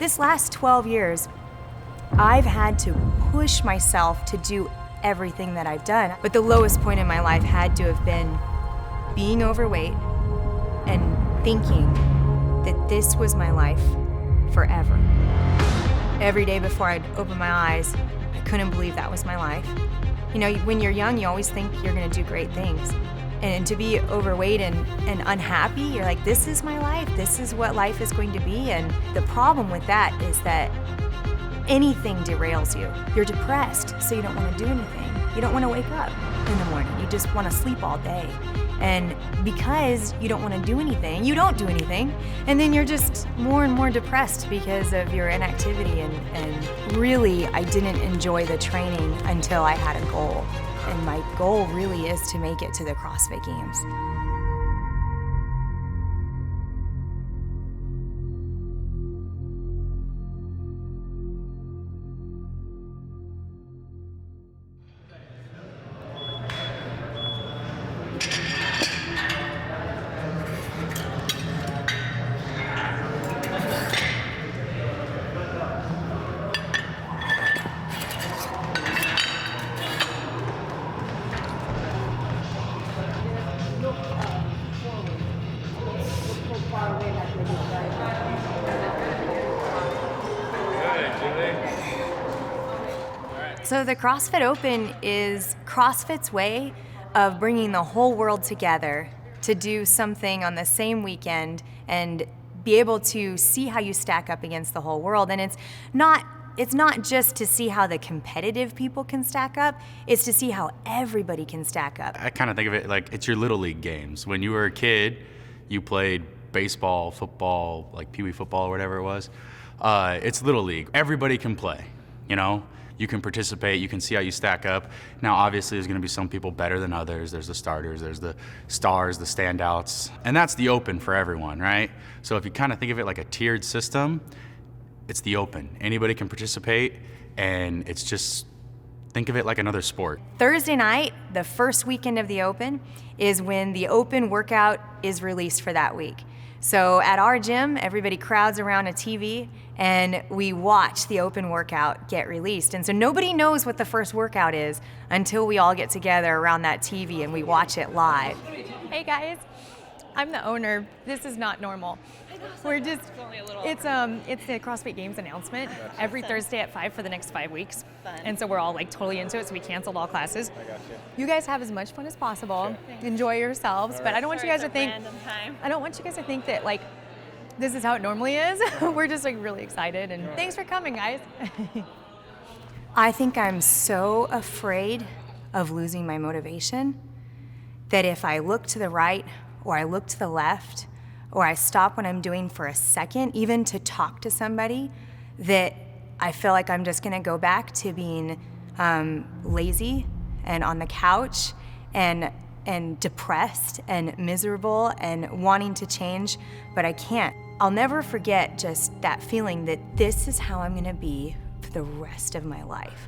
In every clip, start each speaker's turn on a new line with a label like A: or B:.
A: This last 12 years, I've had to push myself to do everything that I've done. But the lowest point in my life had to have been being overweight and thinking that this was my life forever. Every day before I'd open my eyes, I couldn't believe that was my life. You know, when you're young, you always think you're gonna do great things. And to be overweight and unhappy, you're like, this is my life, this is what life is going to be. And the problem with that is that anything derails you. You're depressed, so you don't wanna do anything. You don't wanna wake up in the morning, you just wanna sleep all day. And because you don't wanna do anything, you don't do anything, and then you're just more and more depressed because of your inactivity. And really, I didn't enjoy the training until I had a goal. And my goal really is to make it to the CrossFit Games. So the CrossFit Open is CrossFit's way of bringing the whole world together to do something on the same weekend and be able to see how you stack up against the whole world. And it's not just to see how the competitive people can stack up, it's to see how everybody can stack up.
B: I kind of think of it like it's your little league games. When you were a kid, you played baseball, football, like Pee Wee football or whatever it was. It's little league. Everybody can play, you know? You can participate, you can see how you stack up. Now, obviously, there's gonna be some people better than others. There's the starters, there's the stars, the standouts. And that's the Open for everyone, right? So if you kind of think of it like a tiered system, it's the Open. Anybody can participate, and it's just, think of it like another sport.
A: Thursday night, the first weekend of the Open, is when the Open workout is released for that week. So at our gym, everybody crowds around a TV and we watch the Open workout get released. And so nobody knows what the first workout is until we all get together around that TV and we watch it live.
C: Hey guys, I'm the owner. This is not normal. We're just, it's the CrossFit Games announcement every Thursday at 5 for the next 5 weeks.
D: Fun.
C: And so we're all like totally into it, so we canceled all classes.
D: I got
C: You guys have as much fun as possible. Enjoy yourselves, but I don't want you guys to think, I don't want you guys to think that like, this is how it normally is. We're just like really excited, and thanks for coming, guys.
A: I think I'm so afraid of losing my motivation that if I look to the right or I look to the left or I stop what I'm doing for a second, even to talk to somebody, that I feel like I'm just gonna go back to being lazy and on the couch and depressed and miserable and wanting to change, but I can't. I'll never forget just that feeling that this is how I'm gonna be for the rest of my life.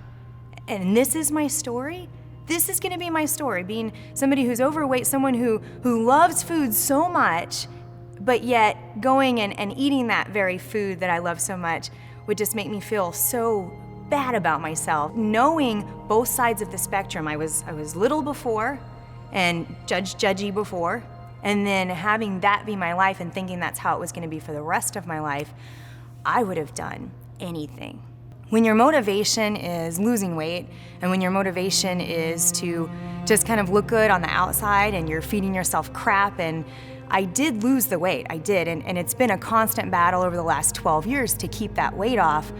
A: And this is my story. This is gonna be my story, being somebody who's overweight, someone who loves food so much, but yet going and eating that very food that I love so much would just make me feel so bad about myself. Knowing both sides of the spectrum, I was little before and judgy before, and then having that be my life and thinking that's how it was gonna be for the rest of my life, I would have done anything. When your motivation is losing weight, and when your motivation is to just kind of look good on the outside and you're feeding yourself crap, and I did lose the weight, I did, and it's been a constant battle over the last 12 years to keep that weight off.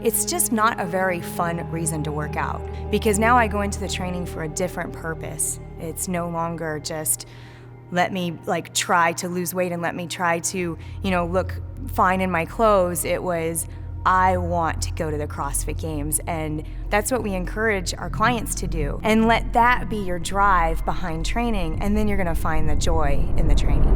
A: It's just not a very fun reason to work out, because now I go into the training for a different purpose. It's no longer just let me like try to lose weight and let me try to, look fine in my clothes. It was, I want to go to the CrossFit Games, and that's what we encourage our clients to do. And let that be your drive behind training, and then you're gonna find the joy in the training.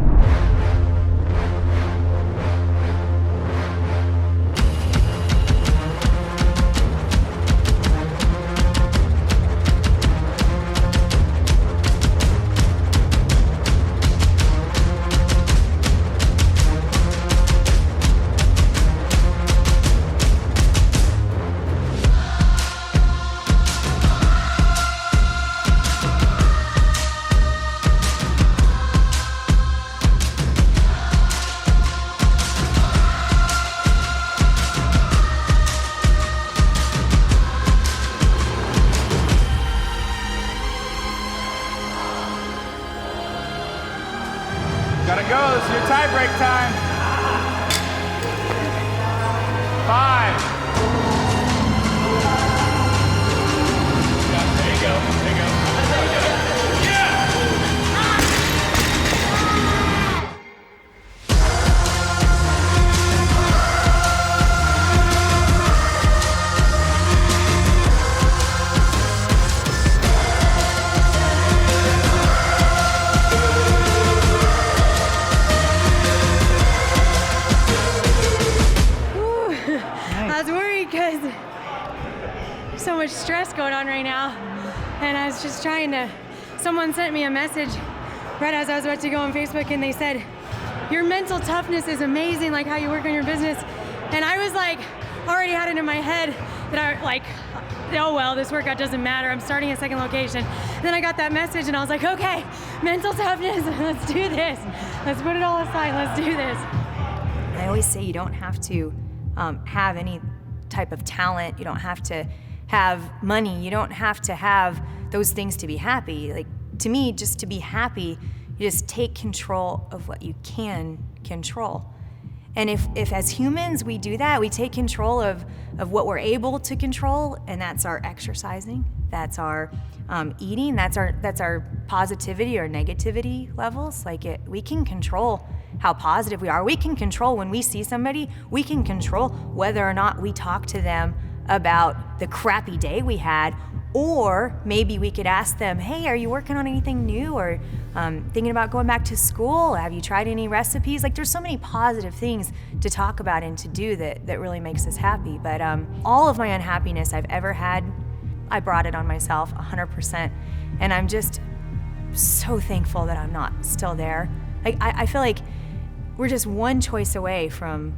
B: 5. There you go. There you go.
D: I was worried because there's so much stress going on right now. And I was just someone sent me a message right as I was about to go on Facebook, and they said, your mental toughness is amazing, like how you work on your business. And I was like, already had it in my head that oh well, this workout doesn't matter. I'm starting a second location. Then I got that message and I was like, okay, mental toughness, let's do this. Let's put it all aside, let's do this.
A: I always say you don't have to have any type of talent. You don't have to have money. You don't have to have those things to be happy. Like, to me, just to be happy, you just take control of what you can control. And if as humans we do that, we take control of what we're able to control, and that's our exercising, that's our eating, that's our positivity or negativity levels. We can control how positive we are. We can control when we see somebody. We can control whether or not we talk to them about the crappy day we had, or maybe we could ask them, hey, are you working on anything new, or thinking about going back to school? Have you tried any recipes? Like, there's so many positive things to talk about and to do that really makes us happy. But all of my unhappiness I've ever had, I brought it on myself 100%. And I'm just so thankful that I'm not still there. Like, I feel like we're just one choice away from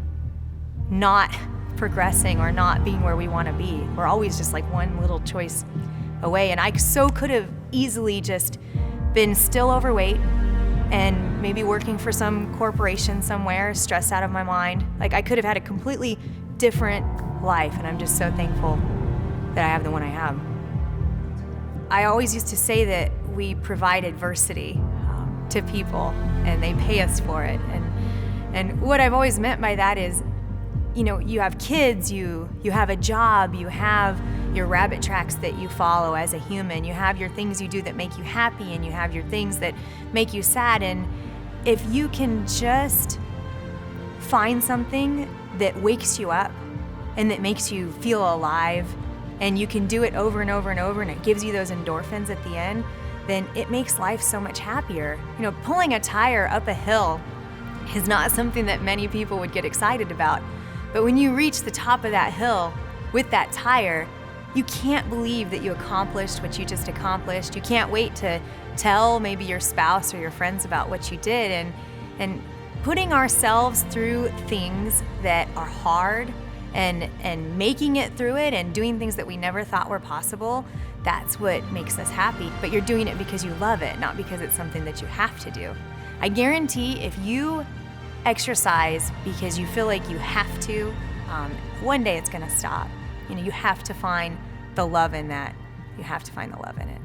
A: not progressing or not being where we want to be. We're always just like one little choice away. And I so could have easily just been still overweight and maybe working for some corporation somewhere, stressed out of my mind. Like, I could have had a completely different life, and I'm just so thankful that I have the one I have. I always used to say that we provide adversity to people and they pay us for it. And what I've always meant by that is, you know, you have kids, you have a job, you have your rabbit tracks that you follow as a human, you have your things you do that make you happy, and you have your things that make you sad. And if you can just find something that wakes you up and that makes you feel alive, and you can do it over and over and over, and it gives you those endorphins at the end, then it makes life so much happier. You know, pulling a tire up a hill is not something that many people would get excited about. But when you reach the top of that hill with that tire, you can't believe that you accomplished what you just accomplished. You can't wait to tell maybe your spouse or your friends about what you did. And putting ourselves through things that are hard and making it through it and doing things that we never thought were possible, that's what makes us happy. But you're doing it because you love it, not because it's something that you have to do. I guarantee if you exercise because you feel like you have to, one day it's gonna stop. You know, you have to find the love in that. You have to find the love in it.